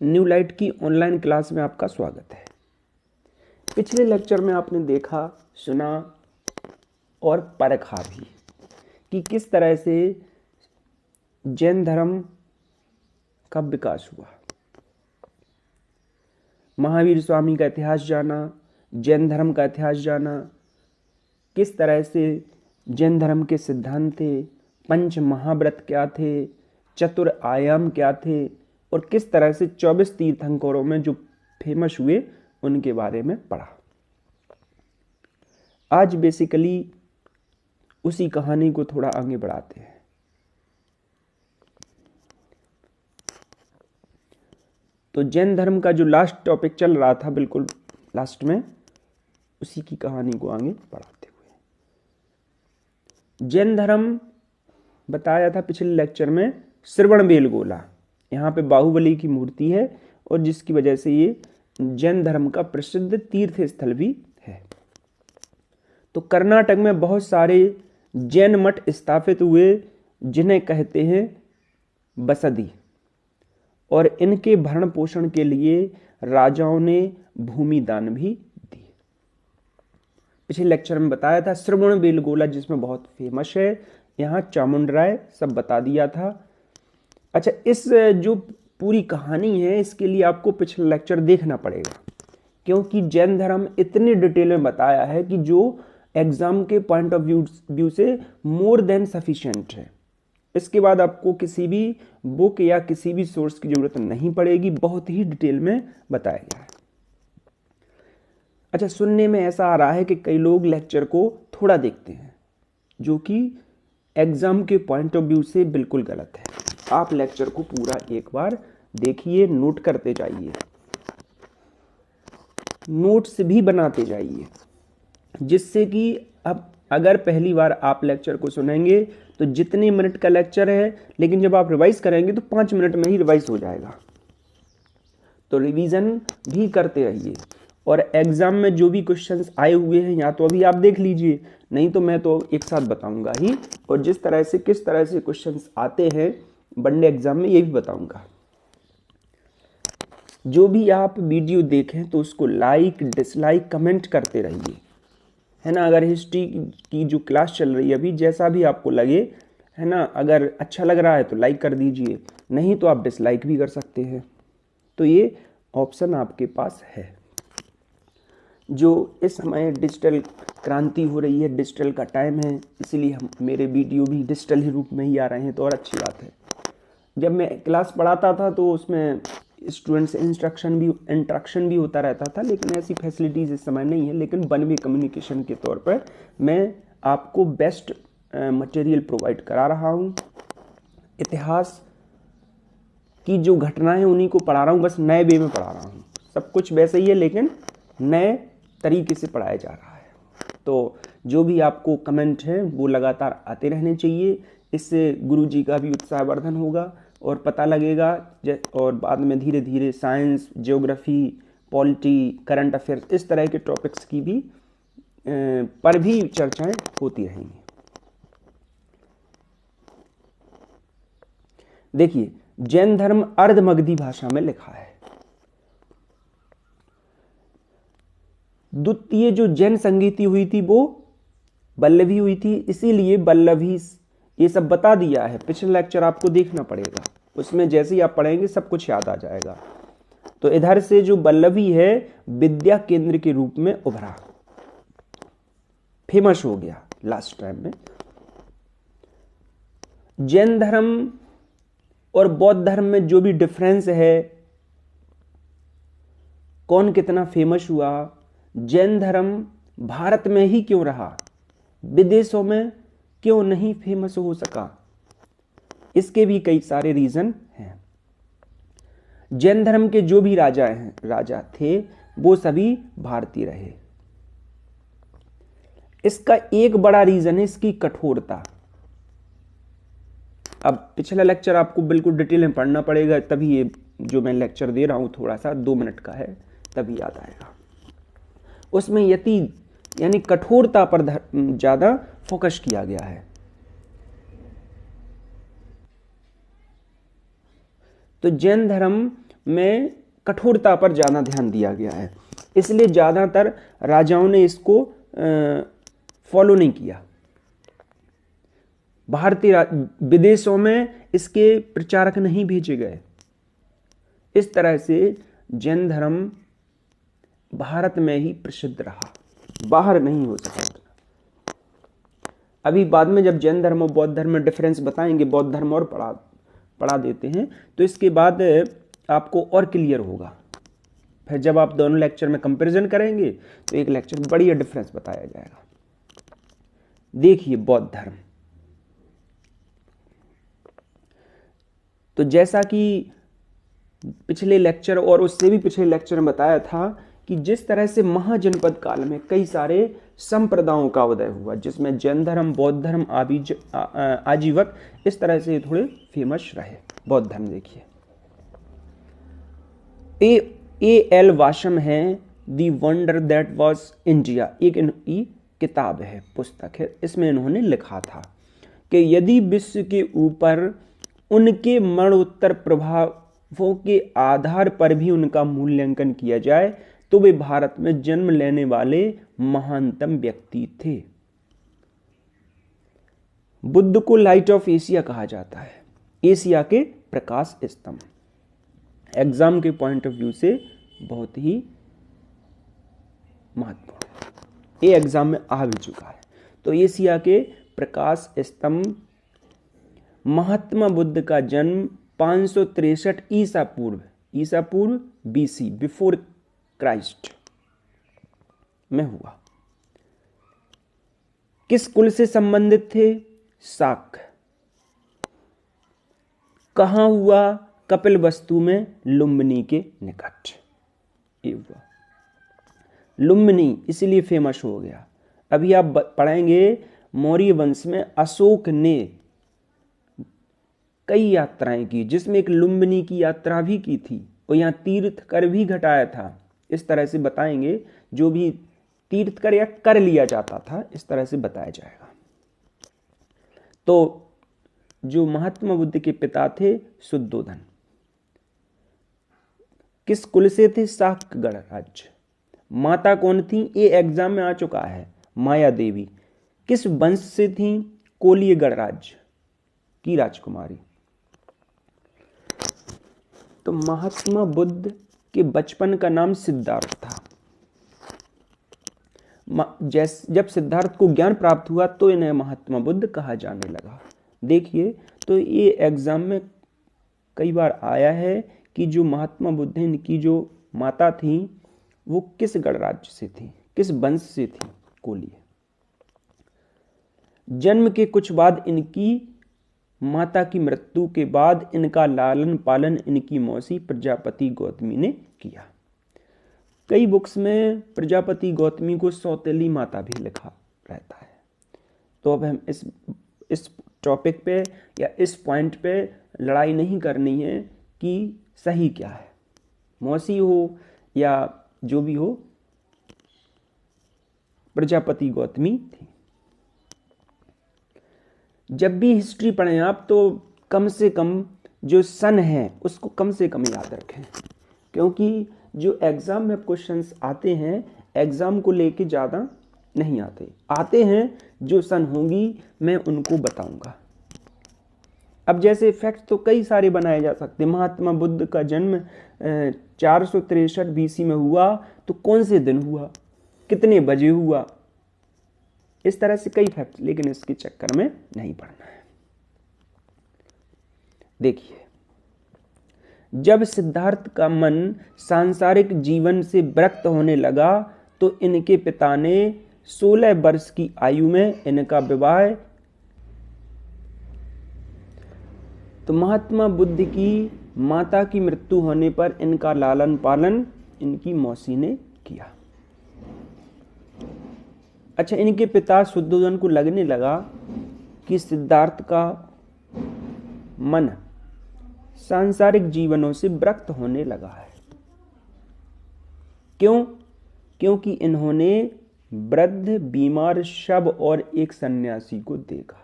New light की online class में आपका स्वागत है। पिछले लेक्चर में आपने देखा, सुना और परखा भी कि किस तरह से जैन धर्म का विकास हुआ। महावीर स्वामी का इतिहास जाना, जैन धर्म का इतिहास जाना, किस तरह से जैन धर्म के सिद्धांत थे, पंच महाव्रत क्या थे, चतुर आयाम क्या थे और किस तरह से 24 तीर्थंकरों में जो फेमस हुए उनके बारे में पढ़ा। आज बेसिकली उसी कहानी को थोड़ा आगे बढ़ाते हैं। तो जैन धर्म का जो लास्ट टॉपिक चल रहा था, बिल्कुल लास्ट में उसी की कहानी को आगे बढ़ाते हुए, जैन धर्म बताया था पिछले लेक्चर में श्रवणबेलगोला। यहाँ पे बाहुबली की मूर्ति है और जिसकी वजह से ये जैन धर्म का प्रसिद्ध तीर्थ स्थल भी है। तो कर्नाटक में बहुत सारे जैन मठ स्थापित हुए जिन्हें कहते हैं बसदी, और इनके भरण पोषण के लिए राजाओं ने भूमि दान भी दी। पिछले लेक्चर में बताया था श्रवणबेलगोला जिसमें बहुत फेमस है, यहाँ चामुंडराय सब बता दिया था। अच्छा, इस जो पूरी कहानी है इसके लिए आपको पिछला लेक्चर देखना पड़ेगा, क्योंकि जैन धर्म इतनी डिटेल में बताया है कि जो एग्जाम के पॉइंट ऑफ व्यू से मोर देन सफिशिएंट है। इसके बाद आपको किसी भी बुक या किसी भी सोर्स की जरूरत नहीं पड़ेगी, बहुत ही डिटेल में बताया गया है। अच्छा, सुनने में ऐसा आ रहा है कि कई लोग लेक्चर को थोड़ा देखते हैं, जो कि एग्जाम के पॉइंट ऑफ व्यू से बिल्कुल गलत है। आप लेक्चर को पूरा एक बार देखिए, नोट करते जाइए, नोट्स भी बनाते जाइए, जिससे कि अब अगर पहली बार आप लेक्चर को सुनेंगे तो जितने मिनट का लेक्चर है, लेकिन जब आप रिवाइज करेंगे तो 5 मिनट में ही रिवाइज हो जाएगा। तो रिवीजन भी करते रहिए, और एग्जाम में जो भी क्वेश्चंस आए हुए हैं या तो अभी आप देख लीजिए, नहीं तो मैं तो एक साथ बताऊंगा ही, और जिस तरह से किस तरह से क्वेश्चंस आते हैं वनडे एग्जाम में ये भी बताऊंगा। जो भी आप वीडियो देखें तो उसको लाइक डिसलाइक कमेंट करते रहिए, है ना। अगर हिस्ट्री की जो क्लास चल रही है अभी, जैसा भी आपको लगे, है ना, अगर अच्छा लग रहा है तो लाइक कर दीजिए, नहीं तो आप डिसलाइक भी कर सकते हैं। तो ये ऑप्शन आपके पास है। जो इस समय डिजिटल क्रांति हो रही है, डिजिटल का टाइम है, इसीलिए हम मेरे वीडियो भी डिजिटल ही रूप में ही आ रहे हैं, तो और अच्छी बात है। जब मैं क्लास पढ़ाता था तो उसमें स्टूडेंट से इंटरेक्शन भी होता रहता था, लेकिन ऐसी फैसिलिटीज़ इस समय नहीं है। लेकिन वन वे कम्युनिकेशन के तौर पर मैं आपको बेस्ट मटेरियल प्रोवाइड करा रहा हूँ। इतिहास की जो घटनाएं उन्हीं को पढ़ा रहा हूँ, बस नए वे में पढ़ा रहा हूँ। सब कुछ वैसे ही है लेकिन नए तरीके से पढ़ाया जा रहा है। तो जो भी आपको कमेंट है वो लगातार आते रहने चाहिए, इससे गुरुजी का भी उत्साहवर्धन होगा और पता लगेगा, और बाद में धीरे धीरे science, geography, polity, current affairs, इस तरह के टॉपिक्स की भी पर भी चर्चाएं होती रहेंगी। देखिए, जैन धर्म अर्धमगधी भाषा में लिखा है। द्वितीय जो जैन संगीति हुई थी वो वल्लभी हुई थी, इसीलिए वल्लभी ये सब बता दिया है। पिछले लेक्चर आपको देखना पड़ेगा, उसमें जैसे ही आप पढ़ेंगे सब कुछ याद आ जाएगा। तो इधर से जो वल्लभी है विद्या केंद्र के रूप में उभरा, फेमस हो गया लास्ट टाइम में। जैन धर्म और बौद्ध धर्म में जो भी डिफरेंस है, कौन कितना फेमस हुआ, जैन धर्म भारत में ही क्यों रहा, विदेशों में क्यों नहीं फेमस हो सका, इसके भी कई सारे रीजन हैं। जैन धर्म के जो भी राजा थे वो सभी भारतीय रहे। इसका एक बड़ा रीजन है इसकी कठोरता। अब पिछला लेक्चर आपको बिल्कुल डिटेल में पढ़ना पड़ेगा, तभी ये जो मैं लेक्चर दे रहा हूं थोड़ा सा 2 मिनट का है, तभी याद आएगा। उसमें यानी कठोरता पर ज्यादा फोकस किया गया है। तो जैन धर्म में कठोरता पर ज़्यादा ध्यान दिया गया है, इसलिए ज़्यादातर राजाओं ने इसको फॉलो नहीं किया। भारतीय विदेशों में इसके प्रचारक नहीं भेजे गए। इस तरह से जैन धर्म भारत में ही प्रसिद्ध रहा, बाहर नहीं हो सका। अभी बाद में जब जैन धर्म और बौद्ध धर्म में डिफरेंस बताएंगे, बौद्ध धर्म और पढ़ा देते हैं, तो इसके बाद आपको और क्लियर होगा। फिर जब आप दोनों लेक्चर में कंपैरिजन करेंगे तो एक लेक्चर में बढ़िया डिफरेंस बताया जाएगा। देखिए बौद्ध धर्म, तो जैसा कि पिछले लेक्चर और उससे भी पिछले लेक्चर में बताया था कि जिस तरह से महाजनपद काल में कई सारे संप्रदायों का उदय हुआ, जिसमें जैन धर्म, बौद्ध धर्म आजीवक इस तरह से थोड़े फेमस रहे। बौद्ध धर्म देखिए, A.L. वाशम है दी वंडर दैट वॉज इंडिया, एक इनकी किताब है, पुस्तक है। इसमें इन्होंने लिखा था कि यदि विश्व के ऊपर उनके मरणोत्तर प्रभावों के आधार पर भी उनका मूल्यांकन किया जाए तो वे भारत में जन्म लेने वाले महानतम व्यक्ति थे। बुद्ध को लाइट ऑफ एशिया कहा जाता है, एशिया के प्रकाश स्तंभ। एग्जाम के पॉइंट ऑफ व्यू से बहुत ही महत्वपूर्ण, ये एग्जाम में आ भी चुका है। तो एशिया के प्रकाश स्तंभ। महात्मा बुद्ध का जन्म 563 ईसा पूर्व BC, बिफोर क्राइस्ट में हुआ। किस कुल से संबंधित थे? शाक। कहां हुआ? कपिलवस्तु में, लुम्बिनी के निकट ये हुआ। लुम्बिनी इसलिए फेमस हो गया। अभी आप पढ़ेंगे मौर्य वंश में अशोक ने कई यात्राएं की, जिसमें एक लुम्बिनी की यात्रा भी की थी और यहाँ तीर्थ कर भी घटाया था। इस तरह से बताएंगे, जो भी तीर्थ कर या कर लिया जाता था, इस तरह से बताया जाएगा। तो जो महात्मा बुद्ध के पिता थे शुद्धोधन, किस कुल से थे? शाक गणराज्य। माता कौन थी? ये एग्जाम में आ चुका है, माया देवी। किस वंश से थी? कोलीय गणराज्य की राजकुमारी। तो महात्मा बुद्ध के बचपन का नाम सिद्धार्थ था। जब सिद्धार्थ को ज्ञान प्राप्त हुआ तो इन्हें महात्मा बुद्ध कहा जाने लगा। देखिए, तो ये एग्जाम में कई बार आया है कि जो महात्मा बुद्ध, इनकी जो माता थी वो किस गणराज्य से थी, किस वंश से थी? कोलीय। जन्म के कुछ बाद इनकी माता की मृत्यु के बाद इनका लालन पालन इनकी मौसी प्रजापति गौतमी ने किया। कई बुक्स में प्रजापति गौतमी को सौतेली माता भी लिखा रहता है। तो अब हम इस टॉपिक पे या इस पॉइंट पे लड़ाई नहीं करनी है कि सही क्या है, मौसी हो या जो भी हो, प्रजापति गौतमी थी। जब भी हिस्ट्री पढ़ें आप तो कम से कम जो सन है उसको कम से कम याद रखें, क्योंकि जो एग्जाम में क्वेश्चंस आते हैं एग्जाम को लेके ज़्यादा नहीं आते हैं जो सन होंगी मैं उनको बताऊंगा। अब जैसे फैक्ट तो कई सारे बनाए जा सकते हैं। महात्मा बुद्ध का जन्म 463 BC में हुआ, तो कौन से दिन हुआ, कितने बजे हुआ, इस तरह से कई फैक्ट, लेकिन इसके चक्कर में नहीं पड़ना है। देखिए, जब सिद्धार्थ का मन सांसारिक जीवन से विरक्त होने लगा तो इनके पिता ने 16 वर्ष की आयु में इनका विवाह, तो महात्मा बुद्ध की माता की मृत्यु होने पर इनका लालन पालन इनकी मौसी ने किया। अच्छा, इनके पिता शुद्धोधन को लगने लगा कि सिद्धार्थ का मन सांसारिक जीवनों से विरक्त होने लगा है। क्यों? क्योंकि इन्होंने वृद्ध, बीमार शव और एक सन्यासी को देखा।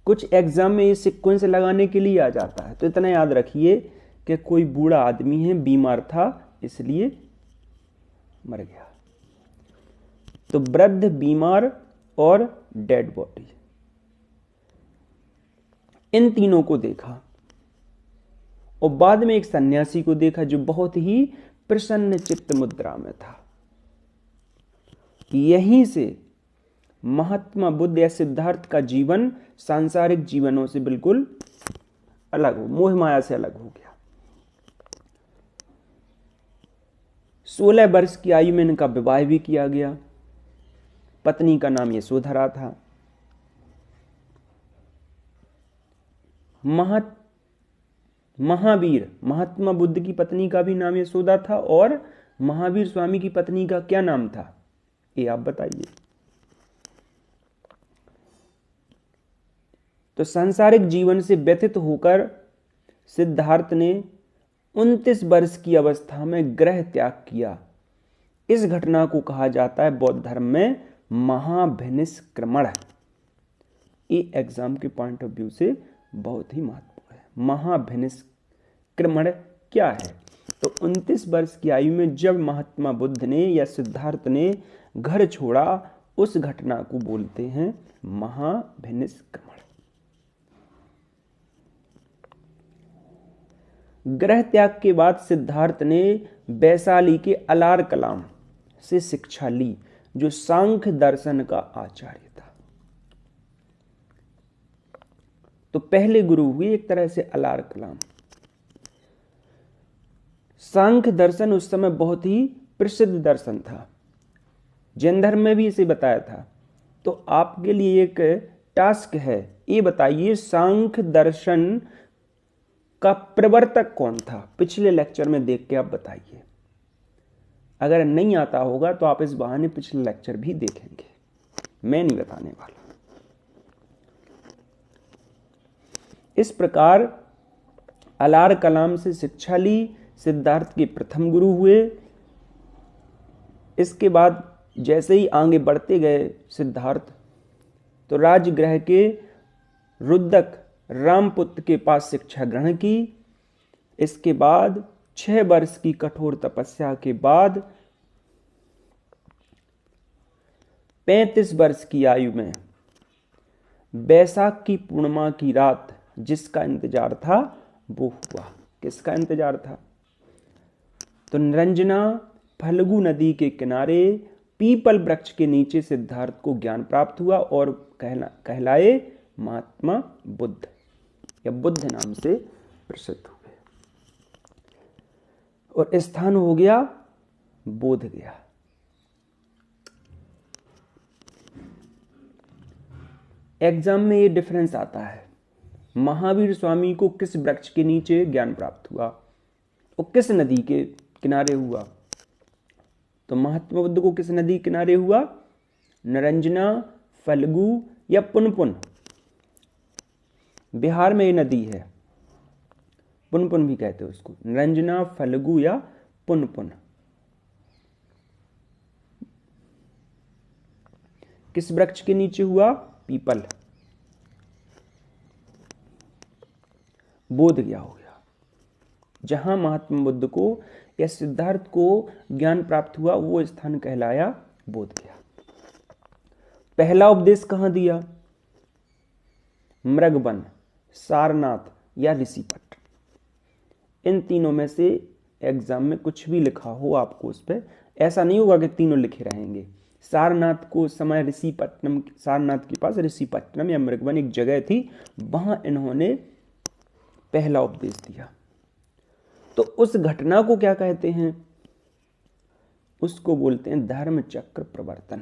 कुछ एग्जाम में ये सीक्वेंस लगाने के लिए आ जाता है, तो इतना याद रखिए कि कोई बूढ़ा आदमी है, बीमार था इसलिए मर गया। तो वृद्ध, बीमार और डेड बॉडी, इन तीनों को देखा और बाद में एक सन्यासी को देखा जो बहुत ही प्रसन्न चित्त मुद्रा में था। यहीं से महात्मा बुद्ध या सिद्धार्थ का जीवन सांसारिक जीवनों से बिल्कुल अलग हो, मोह माया से अलग हो गया। 16 वर्ष की आयु में इनका विवाह भी किया गया। पत्नी का नाम यशोधरा था। महावीर, महात्मा बुद्ध की पत्नी का भी नाम यशोदा था और महावीर स्वामी की पत्नी का क्या नाम था, ये आप बताइए। तो सांसारिक जीवन से व्यथित होकर सिद्धार्थ ने 29 वर्ष की अवस्था में गृह त्याग किया। इस घटना को कहा जाता है बौद्ध धर्म में महाभिनिष्क्रमण। ये एग्जाम के पॉइंट ऑफ व्यू से बहुत ही महत्वपूर्ण है। महाभिनिष्क्रमण क्या है? तो 29 वर्ष की आयु में जब महात्मा बुद्ध ने या सिद्धार्थ ने घर छोड़ा, उस घटना को बोलते हैं महाभिनिष्क्रमण। गृह त्याग के बाद सिद्धार्थ ने वैशाली के अलार कलाम से शिक्षा ली, जो सांख्य दर्शन का आचार्य था। तो पहले गुरु हुए एक तरह से अलार कलाम। सांख्य दर्शन उस समय बहुत ही प्रसिद्ध दर्शन था, जैन धर्म में भी इसे बताया था। तो आपके लिए एक टास्क है, ये बताइए सांख्य दर्शन का प्रवर्तक कौन था? पिछले लेक्चर में देख के आप बताइए। अगर नहीं आता होगा तो आप इस बहाने पिछले लेक्चर भी देखेंगे, मैं नहीं बताने वाला। इस प्रकार अलार कलाम से शिक्षा ली, सिद्धार्थ के प्रथम गुरु हुए। इसके बाद जैसे ही आगे बढ़ते गए सिद्धार्थ, तो राजगृह के रुद्रक रामपुत्र के पास शिक्षा ग्रहण की। इसके बाद 6 वर्ष की कठोर तपस्या के बाद 35 वर्ष की आयु में वैशाख की पूर्णिमा की रात जिसका इंतजार था वो हुआ। किसका इंतजार था? तो निरंजना फल्गु नदी के किनारे पीपल वृक्ष के नीचे सिद्धार्थ को ज्ञान प्राप्त हुआ और कहलाए महात्मा बुद्ध या बुद्ध नाम से प्रसिद्ध हुए। और स्थान हो गया बोध गया। एग्जाम में ये डिफरेंस आता है, महावीर स्वामी को किस वृक्ष के नीचे ज्ञान प्राप्त हुआ और किस नदी के किनारे हुआ? तो महात्मा बुद्ध को किस नदी किनारे हुआ? निरंजना, फल्गु या पुनपुन। बिहार में ये नदी है, पुनपुन भी कहते हैं उसको। निरंजना, फल्गु या पुनपुन। किस वृक्ष के नीचे हुआ? पीपल। बोध गया हो गया। जहां महात्मा बुद्ध को या सिद्धार्थ को ज्ञान प्राप्त हुआ वो स्थान कहलाया बोध गया। पहला उपदेश कहां दिया? मृगवन, सारनाथ या ऋषिपट। इन तीनों में से एग्जाम में कुछ भी लिखा हो आपको उस पर, ऐसा नहीं होगा कि तीनों लिखे रहेंगे। सारनाथ को समय ऋषिपट्टनम, सारनाथ के पास ऋषिपट्टनम या मृगवन एक जगह थी, वहां इन्होंने पहला उपदेश दिया। तो उस घटना को क्या कहते हैं? उसको बोलते हैं धर्म चक्र प्रवर्तन।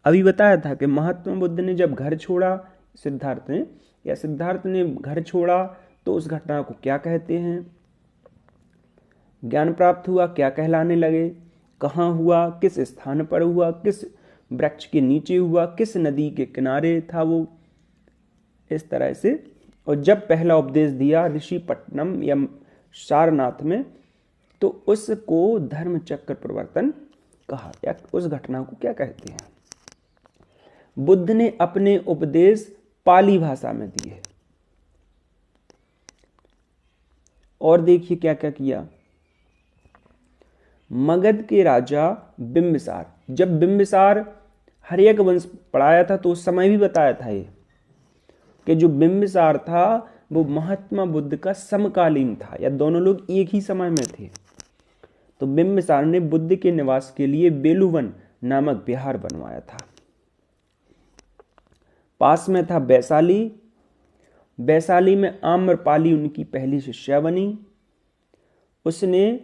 अभी बताया था कि महात्मा बुद्ध ने जब घर छोड़ा, सिद्धार्थ ने घर छोड़ा, तो उस घटना को क्या कहते हैं? ज्ञान प्राप्त हुआ, क्या कहलाने लगे, कहाँ हुआ, किस स्थान पर हुआ, किस वृक्ष के नीचे हुआ, किस नदी के किनारे था वो, इस तरह से। और जब पहला उपदेश दिया ऋषिपट्टनम या सारनाथ में, तो उसको धर्म चक्र प्रवर्तन कहा। या उस घटना को क्या कहते हैं? बुद्ध ने अपने उपदेश पाली भाषा में दिए। और देखिए क्या क्या किया। मगध के राजा बिंबिसार, जब बिंबिसार हर्यक वंश पढ़ाया था तो उस समय भी बताया था ये कि जो बिंबिसार था वो महात्मा बुद्ध का समकालीन था, या दोनों लोग एक ही समय में थे। तो बिंबिसार ने बुद्ध के निवास के लिए बेलुवन नामक विहार बनवाया था। पास में था वैशाली। वैशाली में आम्रपाली उनकी पहली शिष्या बनी। उसने,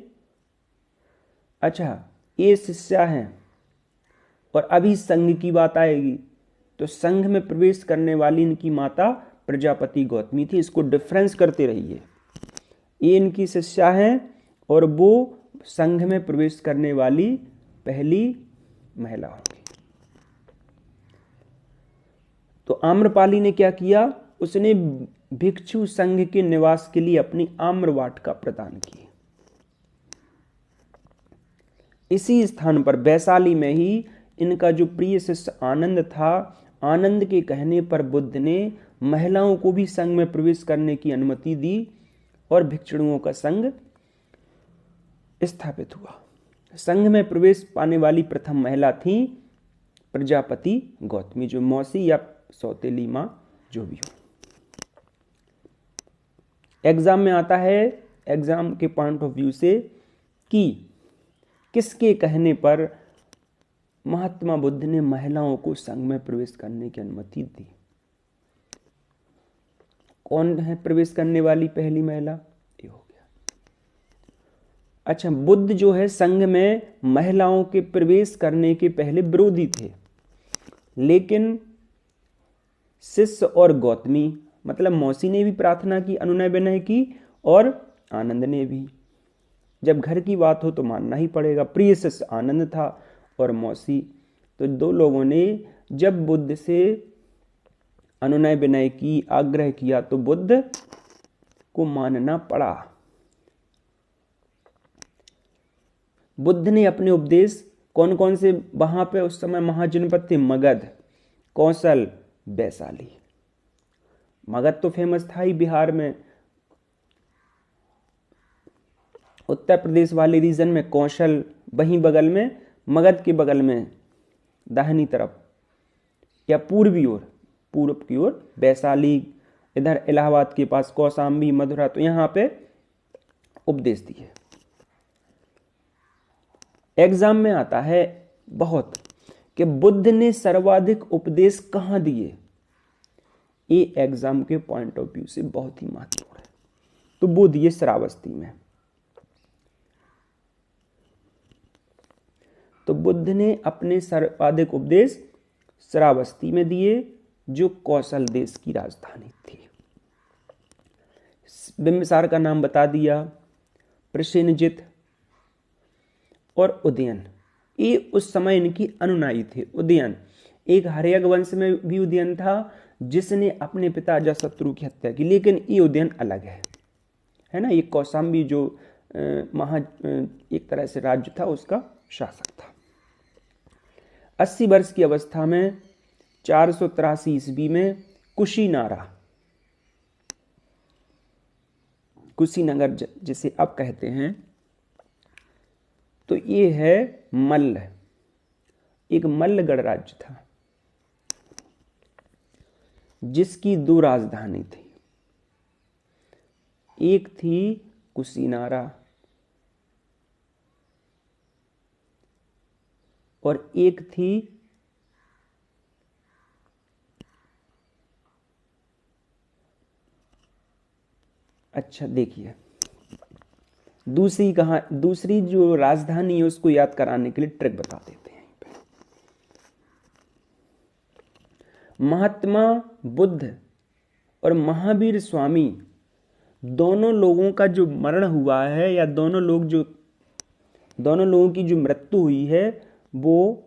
अच्छा ये शिष्या हैं, और अभी संघ की बात आएगी तो संघ में प्रवेश करने वाली इनकी माता प्रजापति गौतमी थी। इसको डिफरेंस करते रहिए। ये इनकी शिष्या हैं और वो संघ में प्रवेश करने वाली पहली महिला होगी। तो आम्रपाली ने क्या किया, उसने भिक्षु संघ के निवास के लिए अपनी आम्रवाटिका प्रदान की। इसी स्थान पर वैशाली में ही इनका जो प्रिय शिष्य आनंद था, आनंद के कहने पर बुद्ध ने महिलाओं को भी संघ में प्रवेश करने की अनुमति दी और भिक्षुओं का संघ स्थापित हुआ। संघ में प्रवेश पाने वाली प्रथम महिला थी प्रजापति गौतमी, जो मौसी या सौतेली मां जो भी हो। एग्जाम में आता है, एग्जाम के पॉइंट ऑफ व्यू से, कि किसके कहने पर महात्मा बुद्ध ने महिलाओं को संघ में प्रवेश करने की अनुमति दी। कौन है प्रवेश करने वाली पहली महिला, ये हो गया। अच्छा, बुद्ध जो है संघ में महिलाओं के प्रवेश करने के पहले विरोधी थे, लेकिन शिष्य और गौतमी मतलब मौसी ने भी प्रार्थना की, अनुनय विनय की, और आनंद ने भी। जब घर की बात हो तो मानना ही पड़ेगा। प्रिय शिष्य आनंद था और मौसी, तो दो लोगों ने जब बुद्ध से अनुनय विनय की, आग्रह किया, तो बुद्ध को मानना पड़ा। बुद्ध ने अपने उपदेश कौन कौन से, वहां पे उस समय महाजनपद थे मगध, कौशल, वैशाली। मगध तो फेमस था ही बिहार में, उत्तर प्रदेश वाले रीजन में कौशल, वहीं बगल में मगध के बगल में दाहिनी तरफ या पूर्वी ओर, पूर्व की ओर वैशाली, इधर इलाहाबाद के पास कौशाम्बी, मथुरा, तो यहां पे उपदेश दिए। एग्जाम में आता है बहुत कि बुद्ध ने सर्वाधिक उपदेश कहां दिए। ये एग्जाम के पॉइंट ऑफ व्यू से बहुत ही महत्वपूर्ण है। तो वो दिए श्रावस्ती में। तो बुद्ध ने अपने सर्वाधिक उपदेश श्रावस्ती में दिए, जो कौशल देश की राजधानी थी। बिंबिसार का नाम बता दिया, प्रसेनजित और उदयन, ये उस समय इनकी अनुयायी थे। उदयन एक हर्यक वंश में भी उदयन था जिसने अपने पिता अजातशत्रु की हत्या की, लेकिन ये उदयन अलग है ना। ये कौशाम्बी जो एक तरह से राज्य था, उसका शासक था। 80 वर्ष की अवस्था में 483 ईस्वी में कुशीनगर जिसे अब कहते हैं, तो ये है मल्ल, एक मल्ल गणराज्य था जिसकी 2 राजधानी थी। एक थी कुशीनारा और एक थी अच्छा देखिए, दूसरी जो राजधानी है उसको याद कराने के लिए ट्रिक बता देते हैं। महात्मा बुद्ध और महावीर स्वामी दोनों लोगों का जो मरण हुआ है, या दोनों लोगों की जो मृत्यु हुई है, वो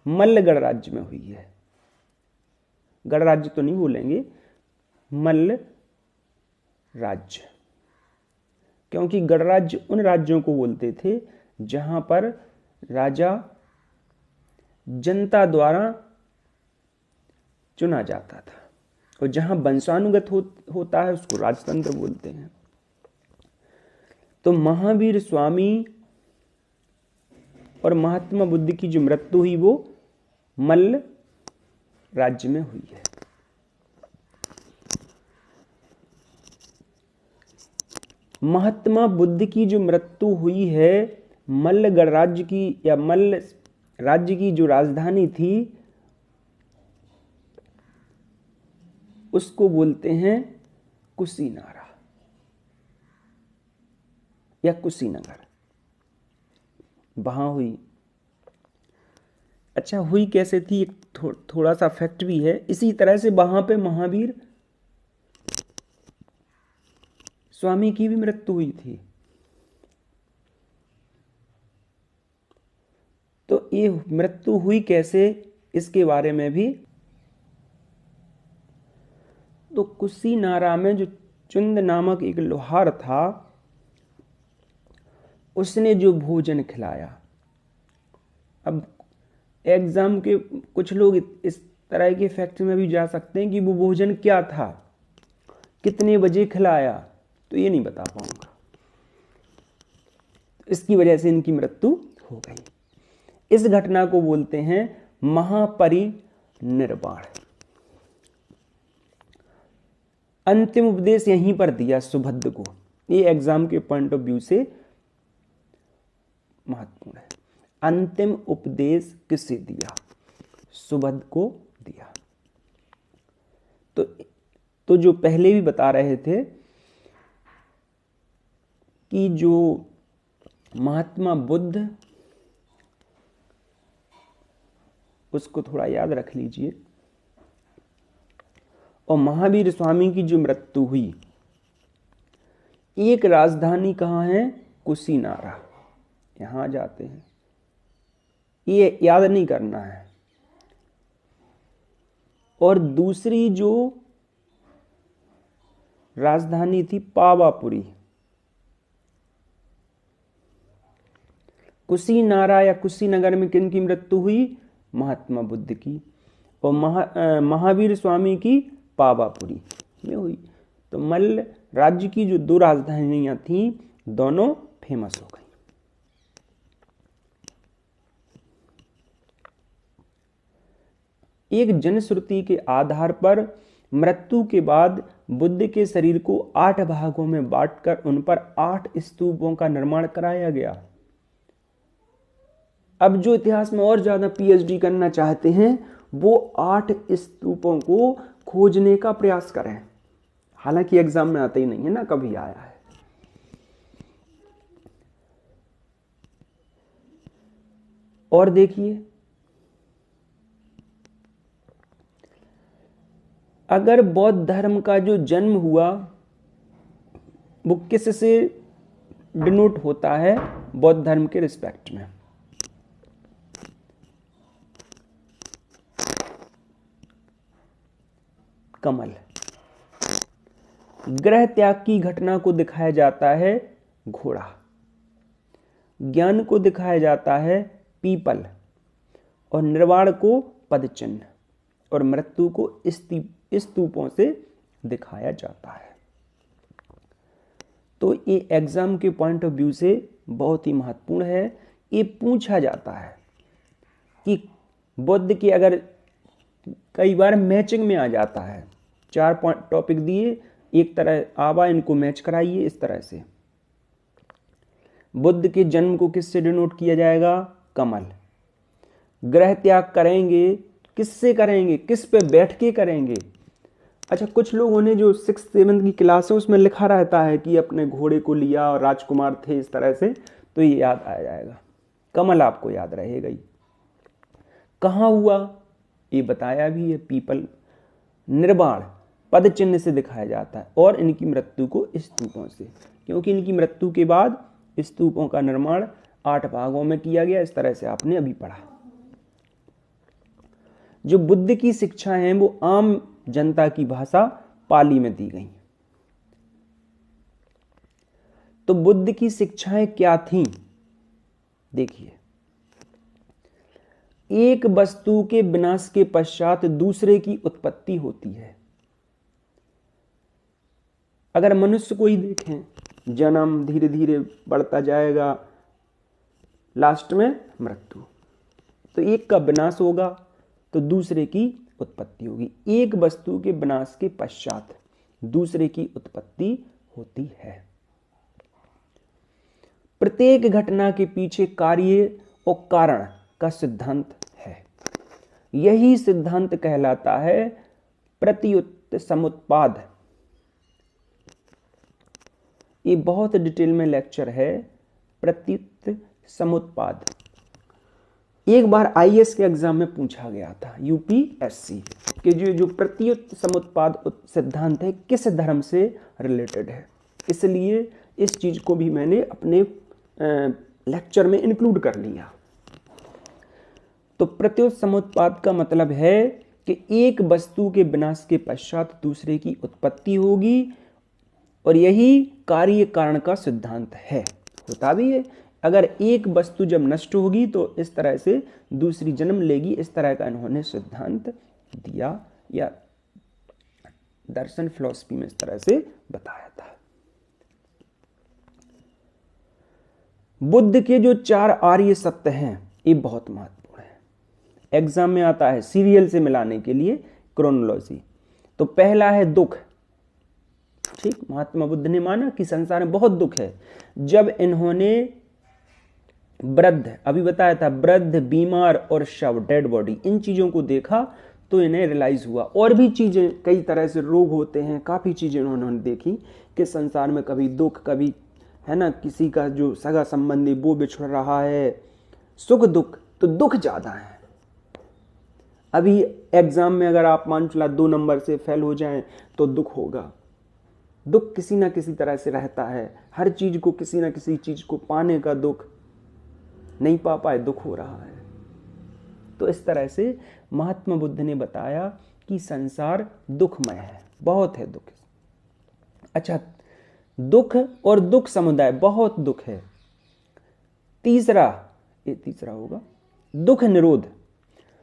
मल्ल गणराज्य में हुई है। गणराज्य तो नहीं बोलेंगे, मल्ल राज्य, क्योंकि गणराज्य उन राज्यों को बोलते थे जहां पर राजा जनता द्वारा चुना जाता था, और जहां वंशानुगत होता है उसको राजतंत्र बोलते हैं। तो महावीर स्वामी और महात्मा बुद्ध की जो मृत्यु हुई वो मल्ल राज्य में हुई है। महात्मा बुद्ध की जो मृत्यु हुई है मल्ल गणराज्य की या मल्ल राज्य की जो राजधानी थी उसको बोलते हैं कुशीनारा या कुशीनगर, वहां हुई। अच्छा, हुई कैसे थी, एक थोड़ा सा फैक्ट भी है। इसी तरह से वहां पे महावीर स्वामी की भी मृत्यु हुई थी। तो ये मृत्यु हुई कैसे, इसके बारे में भी। तो कुशीनारा में जो चुंद नामक एक लोहार था उसने जो भोजन खिलाया। अब एग्जाम के कुछ लोग इस तरह के फैक्ट में भी जा सकते हैं कि वो भोजन क्या था, कितने बजे खिलाया, तो ये नहीं बता पाऊंगा। इसकी वजह से इनकी मृत्यु हो गई। इस घटना को बोलते हैं महापरिनिर्वाण। अंतिम उपदेश यहीं पर दिया सुभद्र को। ये एग्जाम के पॉइंट ऑफ व्यू से महत्वपूर्ण है। अंतिम उपदेश किससे दिया? सुभद्र को दिया। तो जो पहले भी बता रहे थे कि जो महात्मा बुद्ध, उसको थोड़ा याद रख लीजिए, और महावीर स्वामी की जो मृत्यु हुई, एक राजधानी कहाँ है? कुशीनारा। यहां जाते हैं, ये याद नहीं करना है। और दूसरी जो राजधानी थी पावापुरी। कुशीनारा या कुशीनगर में किन की मृत्यु हुई? महात्मा बुद्ध की। और महावीर स्वामी की पावापुरी में हुई। तो मल्ल राज्य की जो दो राजधानियां थीं दोनों फेमस हो गई। एक जनश्रुति के आधार पर मृत्यु के बाद बुद्ध के शरीर को 8 भागों में बांटकर उन पर 8 स्तूपों का निर्माण कराया गया। अब जो इतिहास में और ज्यादा पीएचडी करना चाहते हैं वो 8 स्तूपों को खोजने का प्रयास करें। हालांकि एग्जाम में आता ही नहीं है ना, कभी आया है। और देखिए, अगर बौद्ध धर्म का जो जन्म हुआ वो किस से डिनोट होता है? बौद्ध धर्म के रिस्पेक्ट में। कमल। ग्रह त्याग की घटना को दिखाया जाता है घोड़ा। ज्ञान को दिखाया जाता है पीपल। और निर्वाण को पदचिन्ह। और मृत्यु को स्तूपों से दिखाया जाता है। तो ये एग्जाम के पॉइंट ऑफ व्यू से बहुत ही महत्वपूर्ण है। ये पूछा जाता है कि बुद्ध की, अगर कई बार मैचिंग में आ जाता है, 4 टॉपिक दिए, एक तरह आवा, इनको मैच कराइए। इस तरह से बुद्ध के जन्म को किससे डिनोट किया जाएगा? कमल। ग्रह त्याग करेंगे, किससे करेंगे? किस पे बैठ के करेंगे? अच्छा, कुछ लोगों ने जो 6th 7th की क्लास है उसमें लिखा रहता है कि अपने घोड़े को लिया और राजकुमार थे, इस तरह से, तो ये याद आ जाएगा। कमल आपको याद रहेगा ही। कहाँ हुआ ये बताया भी है, पीपल। निर्वाण पद चिन्ह से दिखाया जाता है। और इनकी मृत्यु को स्तूपों से, क्योंकि इनकी मृत्यु के बाद स्तूपों का निर्माण 8 भागों में किया गया। इस तरह से आपने अभी पढ़ा। जो बुद्ध की शिक्षा है वो आम जनता की भाषा पाली में दी गई। तो बुद्ध की शिक्षाएं क्या थीं? देखिए, एक वस्तु के विनाश के पश्चात दूसरे की उत्पत्ति होती है। अगर मनुष्य को ही देखें जन्म धीरे धीरे बढ़ता जाएगा, लास्ट में मृत्यु। तो एक का विनाश होगा तो दूसरे की उत्पत्ति होगी। एक वस्तु के विनाश के पश्चात दूसरे की उत्पत्ति होती है। प्रत्येक घटना के पीछे कार्य और कारण का सिद्धांत है। यही सिद्धांत कहलाता है प्रत्युत समुत्पाद। ये बहुत डिटेल में लेक्चर है, प्रत्युत समुत्पाद। एक बार आईएएस के एग्जाम में पूछा गया था, यूपीएससी के जो प्रत्युत समुत्पाद सिद्धांत है किस धर्म से रिलेटेड है, इसलिए इस चीज को भी मैंने अपने लेक्चर में इंक्लूड कर लिया। तो प्रत्युत समुत्पाद का मतलब है कि एक वस्तु के विनाश के पश्चात दूसरे की उत्पत्ति होगी, और यही कार्य कारण का सिद्धांत है। होता भी है, अगर एक वस्तु जब नष्ट होगी तो इस तरह से दूसरी जन्म लेगी, इस तरह का इन्होंने सिद्धांत दिया, या दर्शन फिलॉसफी में इस तरह से बताया था। बुद्ध के जो 4 आर्य सत्य हैं ये बहुत महत्वपूर्ण है, एग्जाम में आता है सीरियल से मिलाने के लिए, क्रोनोलॉजी। तो पहला है दुख। ठीक, महात्मा बुद्ध ने माना कि संसार में बहुत दुख है। जब इन्होंने वृद्ध, अभी बताया था, वृद्ध, बीमार और शव, डेड बॉडी, इन चीजों को देखा तो इन्हें रियलाइज हुआ। और भी चीजें, कई तरह से रोग होते हैं, काफी चीजें उन्होंने देखी कि संसार में कभी दुख, कभी है ना किसी का जो सगा संबंधी वो बिछड़ रहा है, सुख दुख, तो दुख ज्यादा है। अभी एग्जाम में अगर आप मान चला 2 नंबर से फेल हो जाएं तो दुख होगा। दुख किसी ना किसी तरह से रहता है, हर चीज को, किसी ना किसी चीज को पाने का दुख, नहीं पा पाए दुख हो रहा है। तो इस तरह से महात्मा बुद्ध ने बताया कि संसार दुखमय है, बहुत है दुख। अच्छा, दुख और दुख समुदाय, बहुत दुख है। तीसरा होगा दुख निरोध।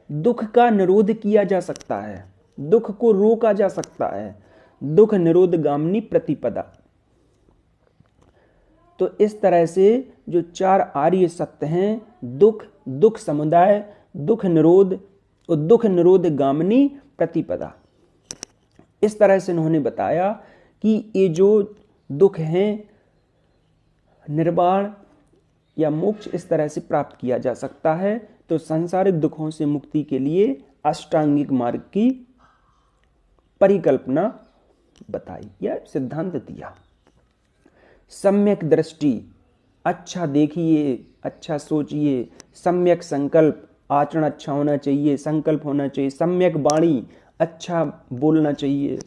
दुख का निरोध किया जा सकता है, दुख को रोका जा सकता है, दुख निरोध गामिनी प्रतिपदा। तो इस तरह से जो 4 आर्य सत्य हैं, दुख, दुख समुदाय, दुख निरोध और दुख निरोध गामिनी प्रतिपदा, इस तरह से उन्होंने बताया कि ये जो दुख हैं निर्वाण या मोक्ष इस तरह से प्राप्त किया जा सकता है। तो सांसारिक दुखों से मुक्ति के लिए अष्टांगिक मार्ग की परिकल्पना बताई या सिद्धांत दिया। सम्यक दृष्टि, अच्छा देखिए, अच्छा सोचिए। सम्यक संकल्प, आचरण अच्छा होना चाहिए, संकल्प होना चाहिए। सम्यक वाणी, अच्छा बोलना चाहिए।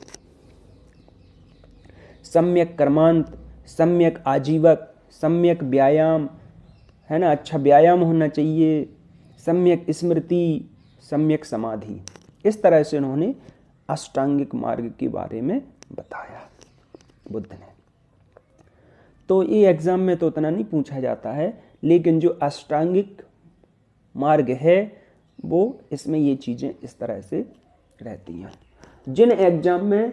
सम्यक कर्मांत, सम्यक आजीवक, सम्यक व्यायाम, है ना, अच्छा व्यायाम होना चाहिए। सम्यक स्मृति, सम्यक समाधि। इस तरह से उन्होंने अष्टांगिक मार्ग के बारे में बताया बुद्ध ने। तो ये एग्जाम में तो उतना नहीं पूछा जाता है, लेकिन जो अष्टांगिक मार्ग है वो, इसमें ये चीजें इस तरह से रहती हैं। जिन एग्जाम में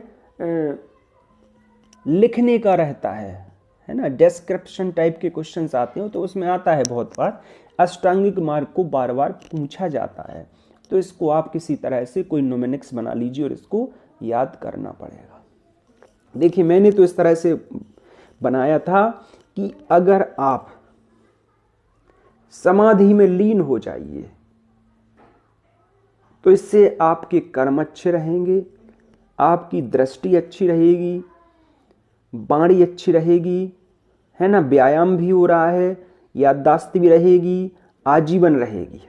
लिखने का रहता है ना, डिस्क्रिप्शन टाइप के क्वेश्चंस आते हो, तो उसमें आता है बहुत बार अष्टांगिक मार्ग को बार बार पूछा जाता है। तो इसको आप किसी तरह से कोई न्यूमेरिक्स बना लीजिए और इसको याद करना पड़ेगा। देखिए, मैंने तो इस तरह से बनाया था कि अगर आप समाधि में लीन हो जाइए तो इससे आपके कर्म अच्छे रहेंगे, आपकी दृष्टि अच्छी रहेगी, वाणी अच्छी रहेगी, है ना, व्यायाम भी हो रहा है, याददाश्त भी रहेगी, आजीवन रहेगी।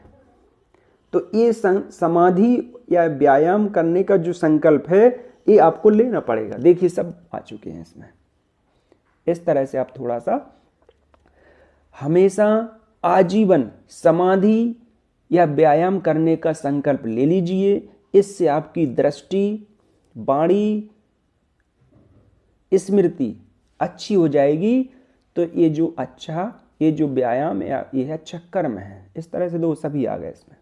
तो ये समाधि या व्यायाम करने का जो संकल्प है ये आपको लेना पड़ेगा। देखिए, सब आ चुके हैं इसमें। इस तरह से आप थोड़ा सा हमेशा आजीवन समाधि या व्यायाम करने का संकल्प ले लीजिए। इससे आपकी दृष्टि, वाणी, स्मृति अच्छी हो जाएगी। तो ये जो व्यायाम या ये अच्छा कर्म है, इस तरह से दो सभी आ गए इसमें।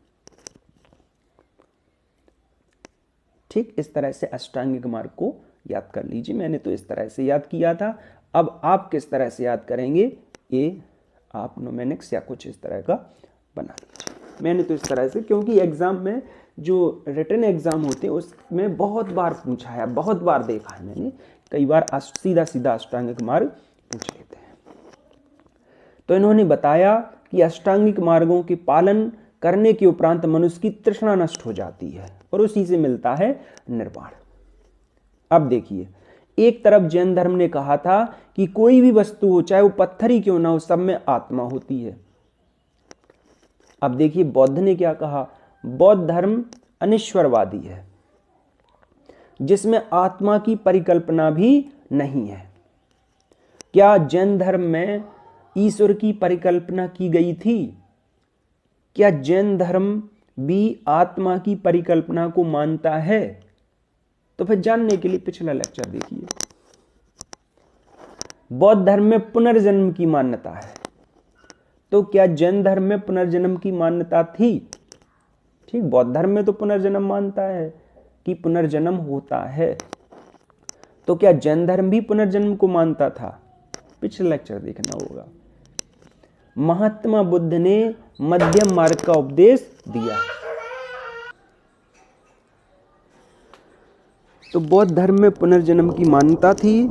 ठीक, इस तरह से अष्टांगिक मार्ग को याद कर लीजिए। मैंने तो इस तरह से याद किया था। अब आप किस तरह से याद करेंगे, ये आप नोमेनिक्स या कुछ इस तरह का बना लीजिए। मैंने तो इस तरह से, क्योंकि एग्जाम में जो रिटन एग्जाम होते हैं उसमें बहुत बार पूछा है, बहुत बार देखा है मैंने, कई बार सीधा सीधा अष्टांगिक मार्ग पूछ लेते हैं। तो इन्होंने बताया कि अष्टांगिक मार्गों के पालन करने के उपरांत मनुष्य की तृष्णा नष्ट हो जाती है और उसी से मिलता है निर्वाण। अब देखिए, एक तरफ जैन धर्म ने कहा था कि कोई भी वस्तु हो, चाहे वो पत्थर ही क्यों ना हो, सब में आत्मा होती है। अब देखिए बौद्ध ने क्या कहा, बौद्ध धर्म अनिश्वरवादी है, जिसमें आत्मा की परिकल्पना भी नहीं है। क्या जैन धर्म में ईश्वर की परिकल्पना की गई थी? क्या जैन धर्म भी आत्मा की परिकल्पना को मानता है? तो फिर जानने के लिए पिछला लेक्चर देखिए। बौद्ध धर्म में पुनर्जन्म की मान्यता है, तो क्या जैन धर्म में पुनर्जन्म की मान्यता थी? ठीक, बौद्ध धर्म में तो पुनर्जन्म मानता है कि पुनर्जन्म होता है, तो क्या जैन धर्म भी पुनर्जन्म को मानता था? पिछला लेक्चर देखना होगा। महात्मा बुद्ध ने मध्यम मार्ग का उपदेश दिया। तो बौद्ध धर्म में पुनर्जन्म की मान्यता थी।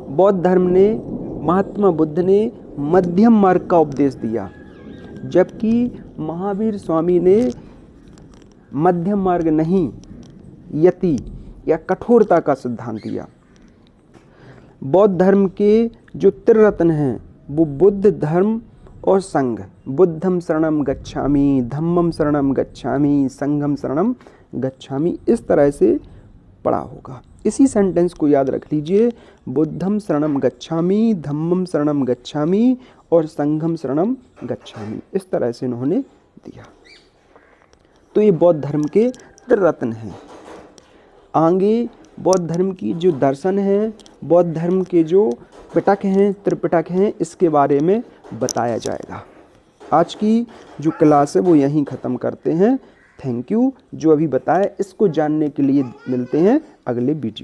बौद्ध धर्म ने, महात्मा बुद्ध ने मध्यम मार्ग का उपदेश दिया, जबकि महावीर स्वामी ने मध्यम मार्ग नहीं, यति या कठोरता का सिद्धांत दिया। बौद्ध धर्म के जो त्रिरत्न हैं वो बुद्ध, धर्म और संघ, बुद्धम शरणम गच्छामि, धम्मम शरणम गच्छामि, संघम शरणम गच्छामि, इस तरह से पढ़ा होगा। इसी सेंटेंस को याद रख लीजिए, बुद्धम शरणम गच्छामि, धम्मम शरणम गच्छामि और संघम शरणम गच्छामि, इस तरह से इन्होंने दिया। तो ये बौद्ध धर्म के त्रिरत्न हैं। आगे बौद्ध धर्म की जो दर्शन है, बौद्ध धर्म के जो पिटक हैं, त्रिपिटक हैं, इसके बारे में बताया जाएगा। आज की जो क्लास है वो यहीं ख़त्म करते हैं। Thank you. जो अभी बताया इसको जानने के लिए मिलते हैं अगले वीडियो।